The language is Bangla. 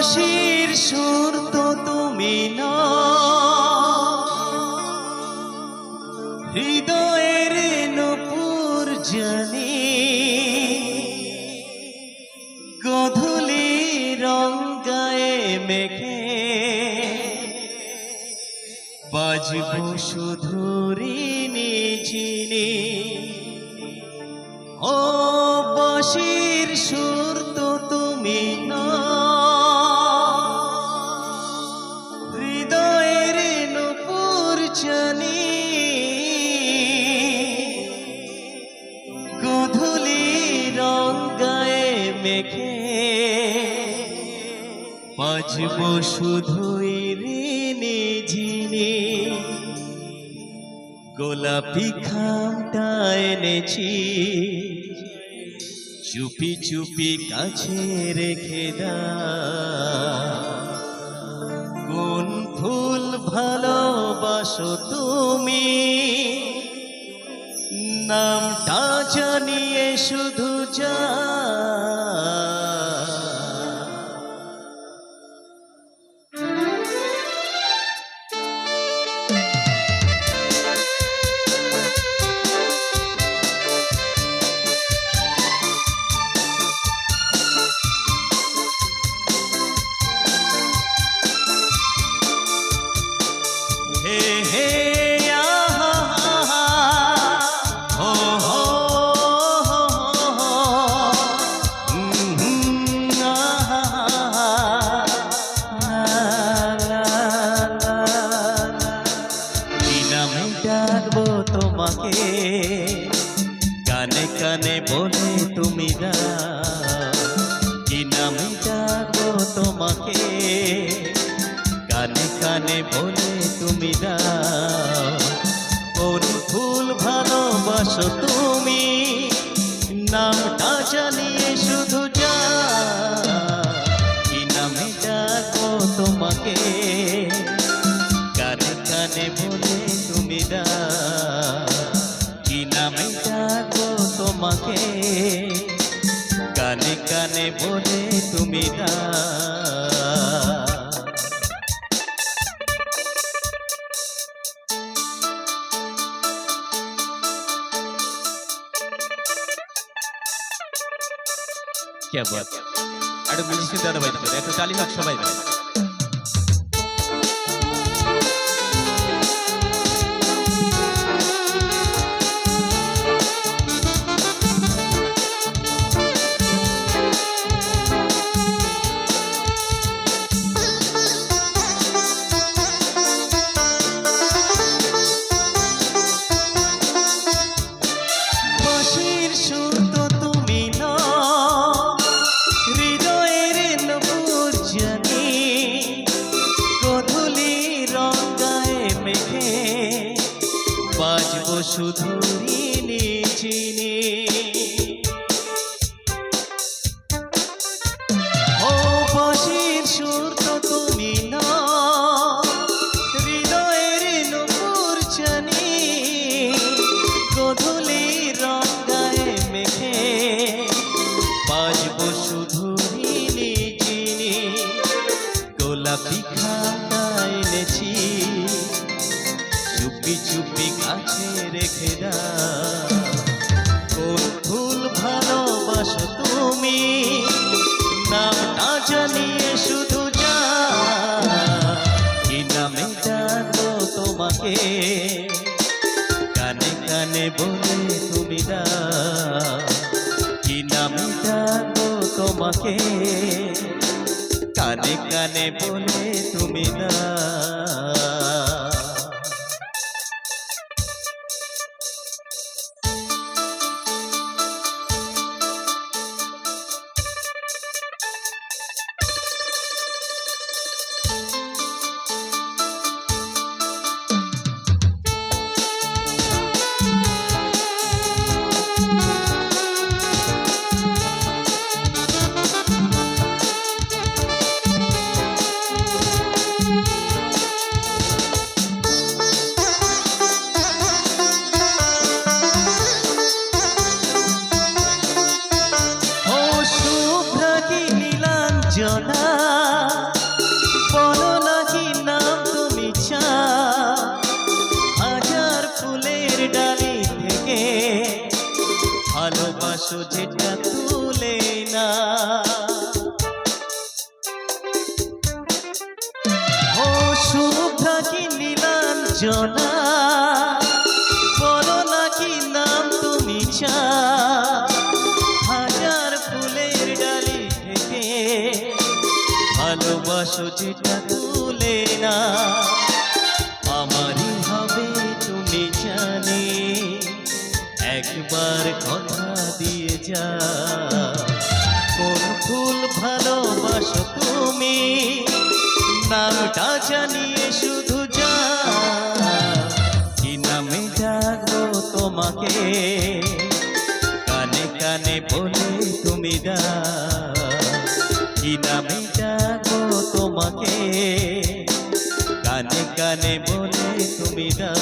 বাঁশির সুর তো তুমি না, হৃদয়ের নূপুর জানি গধূলি রং গায়ে মেঘে বাজব শুধু ঋণী চিনি। ও বাঁশির সুর তো তুমি না, হৃদয়ের নূপুর জানি গধূলি রং গায়ে মেঘে বাজব শুধুই ঋণী ঝিনি। গোলাপি খামটা এনেছি চুপি চুপি কাছে রেখে দাও। কোন ফুল ভালোবাসো তুমি, নামটা জানিয়ে শুধু যা। ডাকবো তোমাকে কানে কানে বলে তুমি না, কি নামে ডাকবো তোমাকে কানে কানে বলে তুমি না। কোন ফুল ভালোবাসো তুমি, নামটা জানিয়ে শুধু যা। কি নামে ডাকবো তোমাকে কানে কানে বলে তুমি না, কি নামে ডাকবো তোমাকে কানে কানে বলে তুমি না। क्या बात, একটু মিউজিক দাদা ভাই একটু তালি হোক সবাই। বাঁশির সুর তো তুমি না, হৃদয়ের নূপুর জানি গধূলি রং গায়ে মেঘে বাজব শুধু ঋণী চিনি। ও বাঁশির সুর তো তুমি না, হৃদয়ের নূপুর জানি গধূলি রং গায়ে মেঘে বাজব শুধু ঋণী চিনি। গোলাপি খামটা এনেছি চুপি চুপি কাছে রেখে দাও। কোন ফুল ভালোবাসো তুমি, নামটা জানিয়ে শুধু যা। কি নামে ডাকবো তোমাকে কানে কানে বলে তুমি না, কি নামে ডাকবো তোমাকে কানে কানে বলে তুমি না। জনা সূচনা বলো না কি নাম তুমি চা হাজার ফুলের ডালি থেকে ভালোবাসো যেটা তুলে না আমারই হবে তুমি জানে একবার কথা দিয়ে যা কোন ফুল ভালোবাসো তুমি নামটা জানিয়ে শুধু যা কি নামে ডাকবো তোমাকে কানে কানে বলে তুমি দা কি নামে ডাকবো তোমাকে কানে কানে বলে তুমি দা